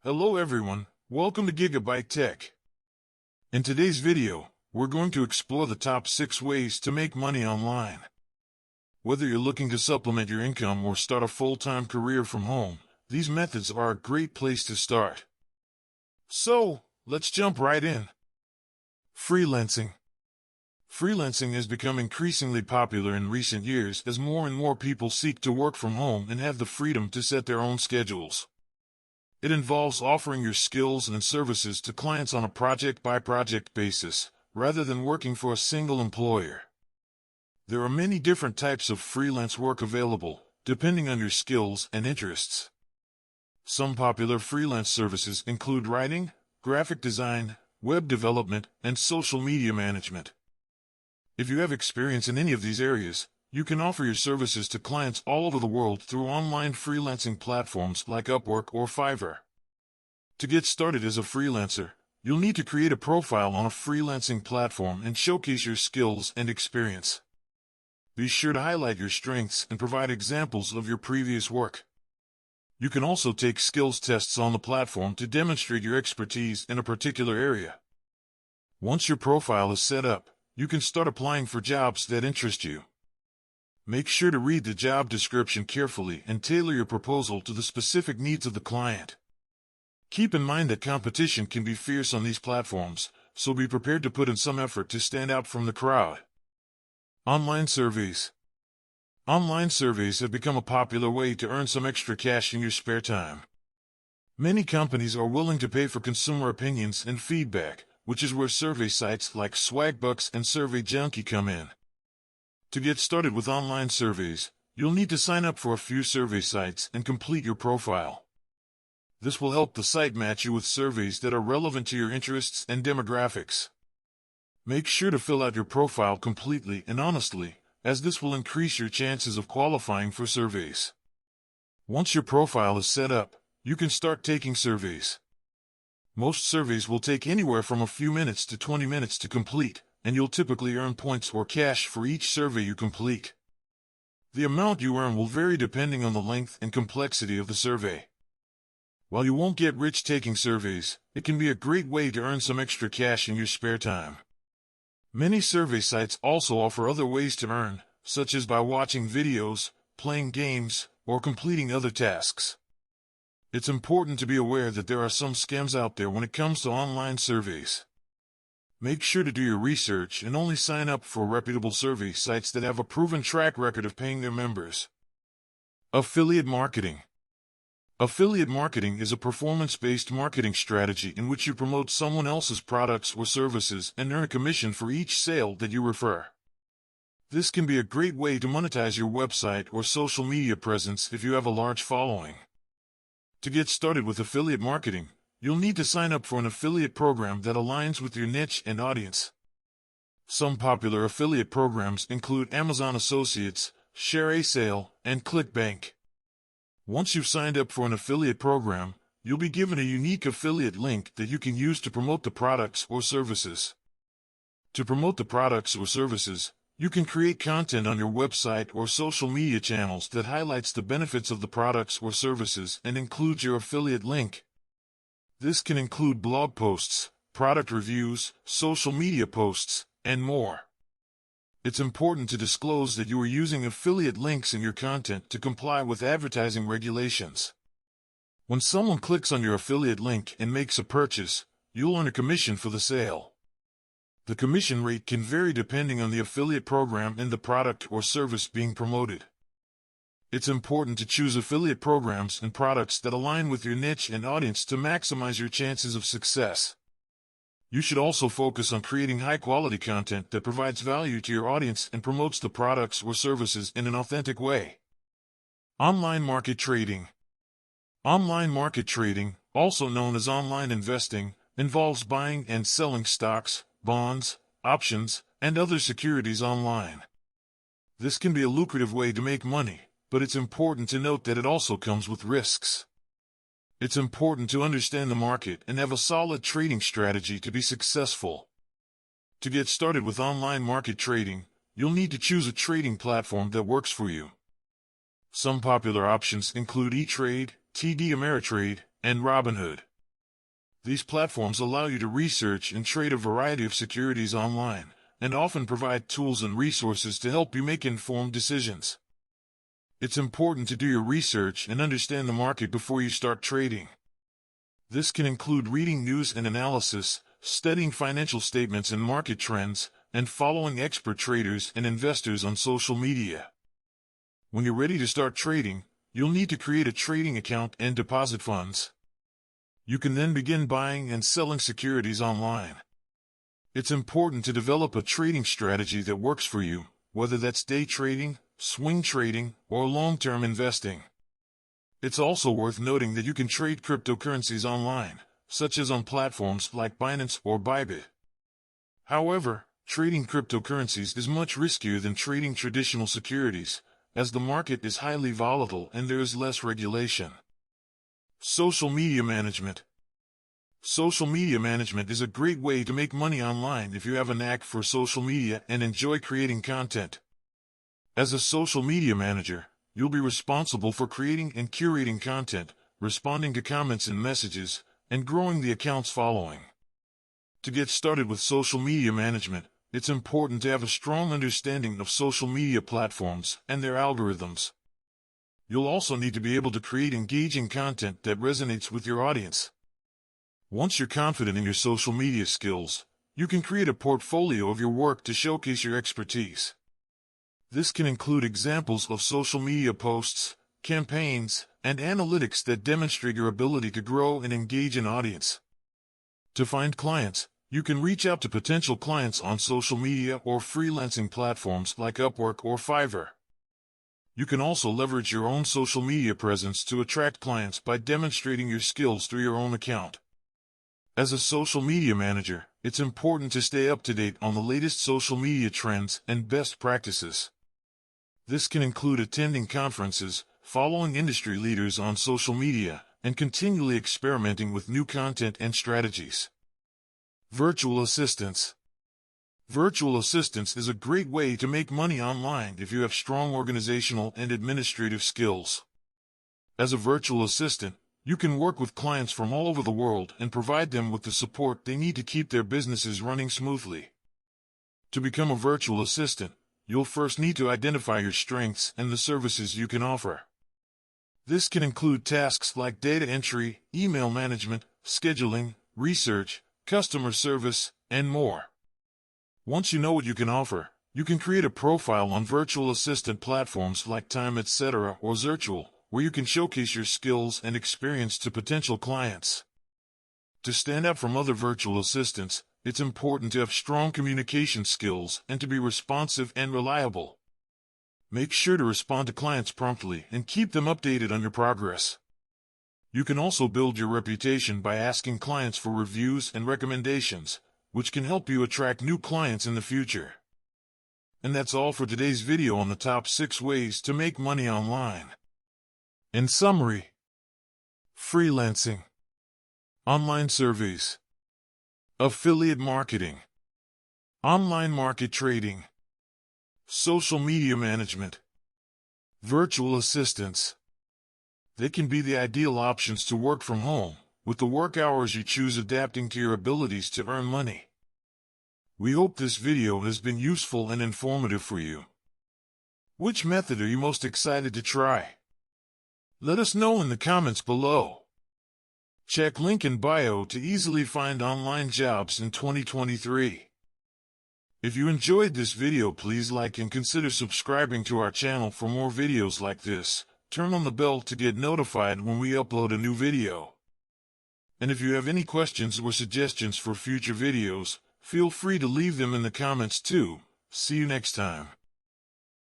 Hello everyone, welcome to Giga Bite Tech. In today's video, we're going to explore the top 6 ways to make money online. Whether you're looking to supplement your income or start a full-time career from home, these methods are a great place to start. So, let's jump right in. Freelancing. Freelancing has become increasingly popular in recent years as more and more people seek to work from home and have the freedom to set their own schedules. It involves offering your skills and services to clients on a project-by-project basis, rather than working for a single employer. There are many different types of freelance work available, depending on your skills and interests. Some popular freelance services include writing, graphic design, web development, and social media management. If you have experience in any of these areas, you can offer your services to clients all over the world through online freelancing platforms like Upwork or Fiverr. To get started as a freelancer, you'll need to create a profile on a freelancing platform and showcase your skills and experience. Be sure to highlight your strengths and provide examples of your previous work. You can also take skills tests on the platform to demonstrate your expertise in a particular area. Once your profile is set up, you can start applying for jobs that interest you. Make sure to read the job description carefully and tailor your proposal to the specific needs of the client. Keep in mind that competition can be fierce on these platforms, so be prepared to put in some effort to stand out from the crowd. Online surveys. Online surveys have become a popular way to earn some extra cash in your spare time. Many companies are willing to pay for consumer opinions and feedback, which is where survey sites like Swagbucks and Survey Junkie come in. To get started with online surveys, you'll need to sign up for a few survey sites and complete your profile. This will help the site match you with surveys that are relevant to your interests and demographics. Make sure to fill out your profile completely and honestly, as this will increase your chances of qualifying for surveys. Once your profile is set up, you can start taking surveys. Most surveys will take anywhere from a few minutes to 20 minutes to complete, and you'll typically earn points or cash for each survey you complete. The amount you earn will vary depending on the length and complexity of the survey. While you won't get rich taking surveys, it can be a great way to earn some extra cash in your spare time. Many survey sites also offer other ways to earn, such as by watching videos, playing games, or completing other tasks. It's important to be aware that there are some scams out there when it comes to online surveys. Make sure to do your research and only sign up for reputable survey sites that have a proven track record of paying their members. Affiliate marketing. Affiliate marketing is a performance-based marketing strategy in which you promote someone else's products or services and earn a commission for each sale that you refer. This can be a great way to monetize your website or social media presence if you have a large following. To get started with affiliate marketing, you'll need to sign up for an affiliate program that aligns with your niche and audience. Some popular affiliate programs include Amazon Associates, ShareASale, and ClickBank. Once you've signed up for an affiliate program, you'll be given a unique affiliate link that you can use to promote the products or services. To promote the products or services, you can create content on your website or social media channels that highlights the benefits of the products or services and includes your affiliate link. This can include blog posts, product reviews, social media posts, and more. It's important to disclose that you are using affiliate links in your content to comply with advertising regulations. When someone clicks on your affiliate link and makes a purchase, you'll earn a commission for the sale. The commission rate can vary depending on the affiliate program and the product or service being promoted. It's important to choose affiliate programs and products that align with your niche and audience to maximize your chances of success. You should also focus on creating high-quality content that provides value to your audience and promotes the products or services in an authentic way. Online market trading. Online market trading, also known as online investing, involves buying and selling stocks, bonds, options, and other securities online. This can be a lucrative way to make money, but it's important to note that it also comes with risks. It's important to understand the market and have a solid trading strategy to be successful. To get started with online market trading, you'll need to choose a trading platform that works for you. Some popular options include E-Trade, TD Ameritrade, and Robinhood. These platforms allow you to research and trade a variety of securities online, and often provide tools and resources to help you make informed decisions. It's important to do your research and understand the market before you start trading. This can include reading news and analysis, studying financial statements and market trends, and following expert traders and investors on social media. When you're ready to start trading, you'll need to create a trading account and deposit funds. You can then begin buying and selling securities online. It's important to develop a trading strategy that works for you, whether that's day trading, swing trading, or long-term investing. It's also worth noting that you can trade cryptocurrencies online, such as on platforms like Binance or Bybit. However, trading cryptocurrencies is much riskier than trading traditional securities, as the market is highly volatile and there is less regulation. Social media management. Social media management is a great way to make money online if you have a knack for social media and enjoy creating content. As a social media manager, you'll be responsible for creating and curating content, responding to comments and messages, and growing the account's following. To get started with social media management, it's important to have a strong understanding of social media platforms and their algorithms. You'll also need to be able to create engaging content that resonates with your audience. Once you're confident in your social media skills, you can create a portfolio of your work to showcase your expertise. This can include examples of social media posts, campaigns, and analytics that demonstrate your ability to grow and engage an audience. To find clients, you can reach out to potential clients on social media or freelancing platforms like Upwork or Fiverr. You can also leverage your own social media presence to attract clients by demonstrating your skills through your own account. As a social media manager, it's important to stay up to date on the latest social media trends and best practices. This can include attending conferences, following industry leaders on social media, and continually experimenting with new content and strategies. Virtual assistants. Virtual assistants is a great way to make money online if you have strong organizational and administrative skills. As a virtual assistant, you can work with clients from all over the world and provide them with the support they need to keep their businesses running smoothly. To become a virtual assistant, you'll first need to identify your strengths and the services you can offer. This can include tasks like data entry, email management, scheduling, research, customer service, and more. Once you know what you can offer, you can create a profile on virtual assistant platforms like Time, etc. or Zirtual, where you can showcase your skills and experience to potential clients. To stand out from other virtual assistants, it's important to have strong communication skills and to be responsive and reliable. Make sure to respond to clients promptly and keep them updated on your progress. You can also build your reputation by asking clients for reviews and recommendations, which can help you attract new clients in the future. And that's all for today's video on the top 6 ways to make money online. In summary, freelancing, online surveys, affiliate marketing, online market trading, social media management, virtual assistants. They can be the ideal options to work from home, with the work hours you choose adapting to your abilities to earn money. We hope this video has been useful and informative for you. Which method are you most excited to try? Let us know in the comments below. Check link in bio to easily find online jobs in 2023. If you enjoyed this video, please like and consider subscribing to our channel for more videos like this. Turn on the bell to get notified when we upload a new video. And if you have any questions or suggestions for future videos, feel free to leave them in the comments too. See you next time.